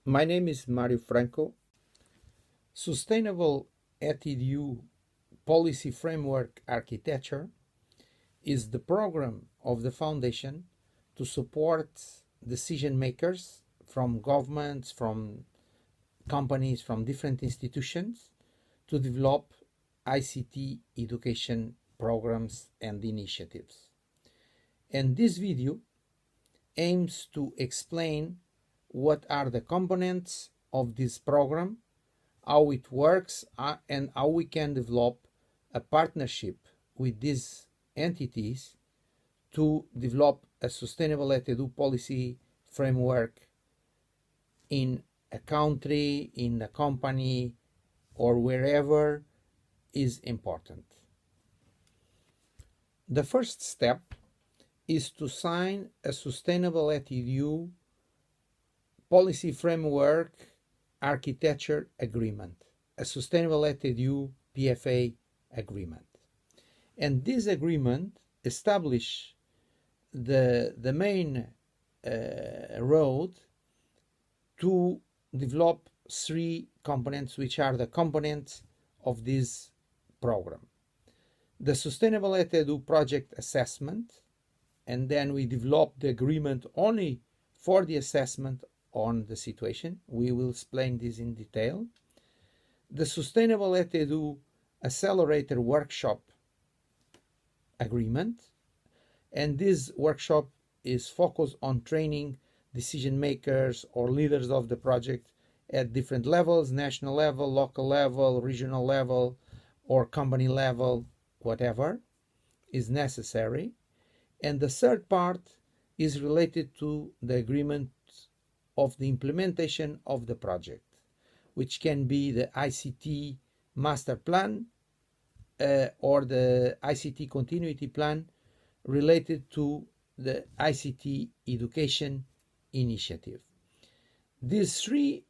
My name is Mario Franco. Sustainable ETDU Policy Framework Architecture is the program of the Foundation to support decision makers from governments, from companies, from different institutions to develop ICT education programs and initiatives. And this video aims to explain what are the components of this program, how it works, and how we can develop a partnership with these entities to develop a sustainable ETEDU policy framework in a country, in a company, or wherever is important. The first step is to sign a sustainable ETEDU policy framework architecture agreement, a sustainable ETEDU PFA agreement. And this agreement establishes the main road to develop three components, which are the components of this program. The Sustainable ETEDU project assessment, and then we develop the agreement only for the assessment on the situation. We will explain this in detail. The Sustainable ETEDU Accelerator Workshop agreement, and this workshop is focused on training decision makers or leaders of the project at different levels, national level, local level, regional level, or company level, whatever is necessary. And the third part is related to the agreement of the implementation of the project, which can be the ICT master plan or the ICT continuity plan related to the ICT education initiative. These three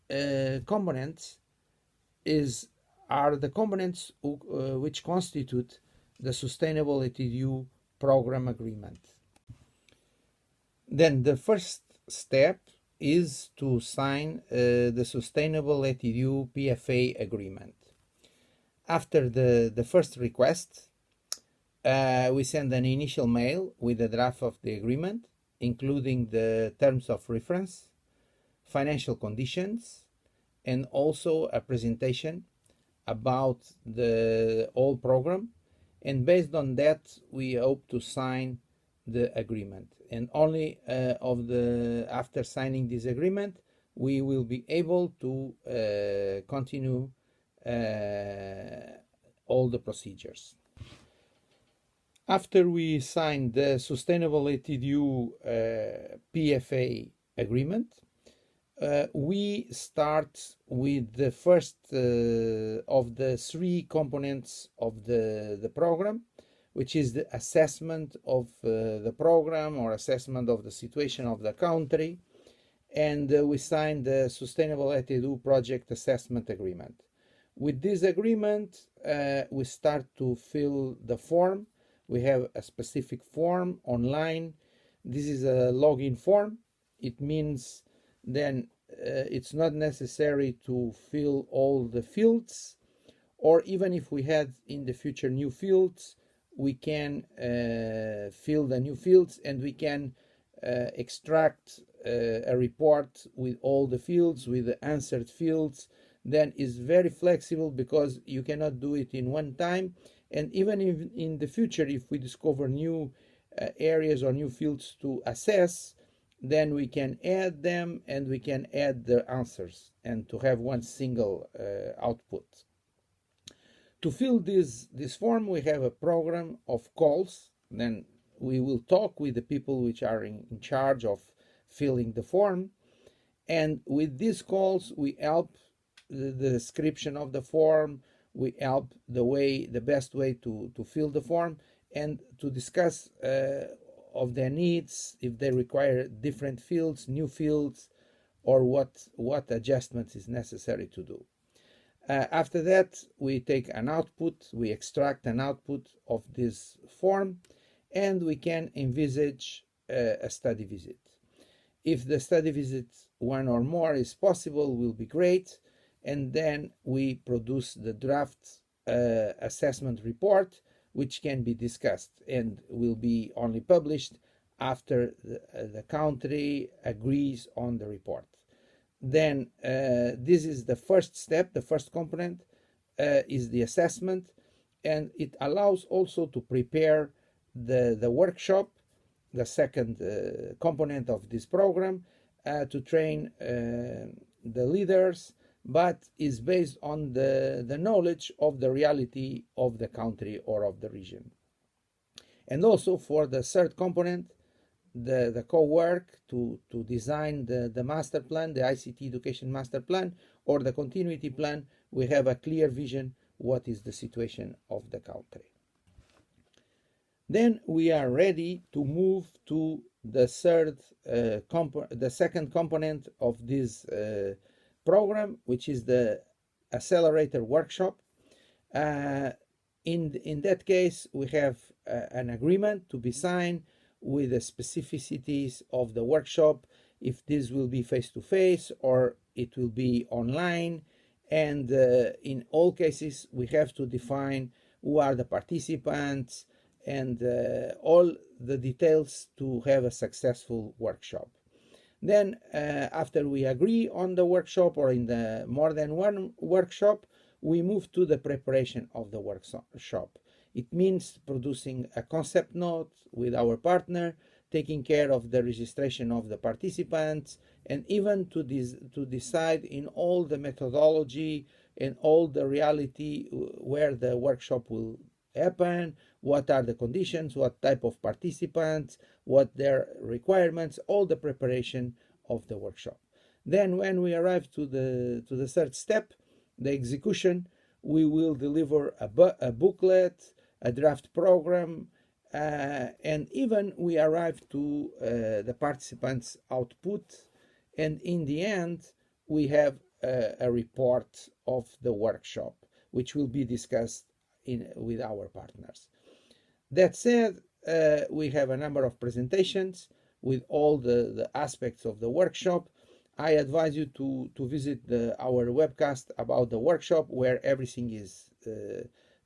components are the components which constitute the Sustainable ETEDU program agreement. Then the first step is to sign the Sustainable ETEDU PFA agreement. After the first request, we send an initial mail with a draft of the agreement, including the terms of reference, financial conditions, and also a presentation about the whole program. And based on that, we hope to sign the agreement. And only after signing this agreement, we will be able to continue all the procedures. After we sign the Sustainable ETEDU PFA agreement, we start with the first of the three components of the program, which is the assessment of the program or assessment of the situation of the country. And we sign the Sustainable ETEDU project assessment agreement. With this agreement, we start to fill the form. We have a specific form online. This is a login form. It means then it's not necessary to fill all the fields, or even if we had in the future new fields, we can fill the new fields and we can extract a report with all the fields, with the answered fields. Then is very flexible because you cannot do it in one time. And even if in the future, if we discover new areas or new fields to assess, then we can add them and we can add the answers and to have one single output. To fill this form, we have a program of calls. Then we will talk with the people which are in charge of filling the form. And with these calls, we help the description of the form, we help the best way to fill the form and to discuss of their needs, if they require different fields, new fields, or what adjustments is necessary to do. After that, we take an output, we extract an output of this form, and we can envisage a study visit. If the study visit one or more is possible, will be great. And then we produce the draft assessment report, which can be discussed and will be only published after the country agrees on the report. Then this is the first step. The first component is the assessment, and it allows also to prepare the workshop, the second component of this program, to train the leaders, but is based on the knowledge of the reality of the country or of the region. And also for the third component, the co-work to design the master plan, the ICT education master plan, or the continuity plan, we have a clear vision what is the situation of the country. Then we are ready to move to the second component of this program, which is the accelerator workshop. In that case, we have an agreement to be signed with the specificities of the workshop, if this will be face-to-face or it will be online. And in all cases, we have to define who are the participants and all the details to have a successful workshop. Then after we agree on the workshop, or in the more than one workshop, we move to the preparation of the workshop. It means producing a concept note with our partner, taking care of the registration of the participants, and even to decide in all the methodology and all the reality where the workshop will happen, what are the conditions, what type of participants, what their requirements, all the preparation of the workshop. Then when we arrive to the third step, the execution, we will deliver a booklet, a draft program, and even we arrive to the participants' output, and in the end we have a report of the workshop, which will be discussed with our partners. That said, we have a number of presentations with all the aspects of the workshop. I advise you to visit our webcast about the workshop, where everything is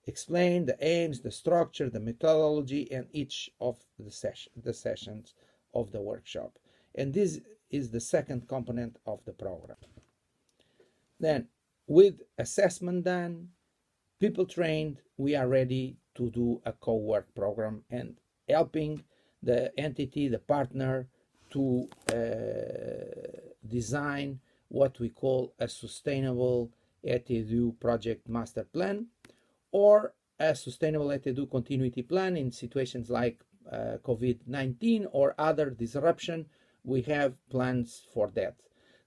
explained, the aims, the structure, the methodology, and each of the sessions of the workshop. And this is the second component of the program. Then, with assessment done, people trained, we are ready to do a co-work program and helping the entity, the partner, to design what we call a sustainable ETEDU project master plan, or a sustainable ETEDU continuity plan in situations like COVID-19 or other disruption. We have plans for that.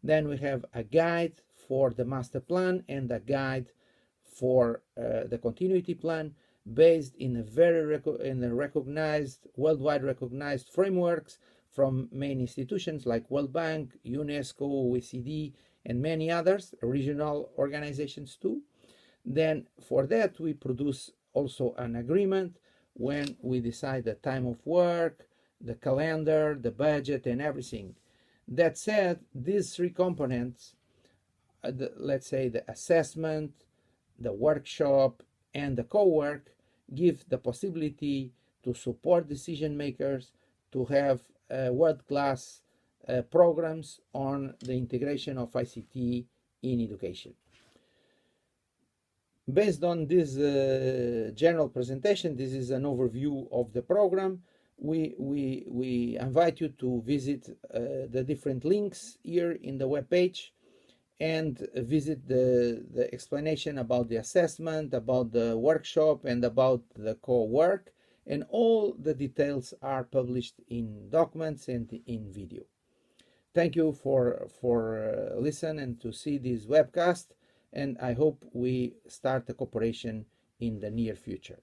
Then we have a guide for the master plan and a guide for the continuity plan, based in a recognized, worldwide recognized frameworks from main institutions like World Bank, UNESCO, OECD, and many others, regional organizations too. Then for that, we produce also an agreement when we decide the time of work, the calendar, the budget, and everything. That said, these three components, let's say the assessment, the workshop, and the co-work, give the possibility to support decision makers to have world-class programs on the integration of ICT in education. Based on this general presentation, this is an overview of the program. We invite you to visit the different links here in the web page and visit the explanation about the assessment, about the workshop, and about the co-work. And all the details are published in documents and in video. Thank you for listening and to see this webcast, and I hope we start a cooperation in the near future.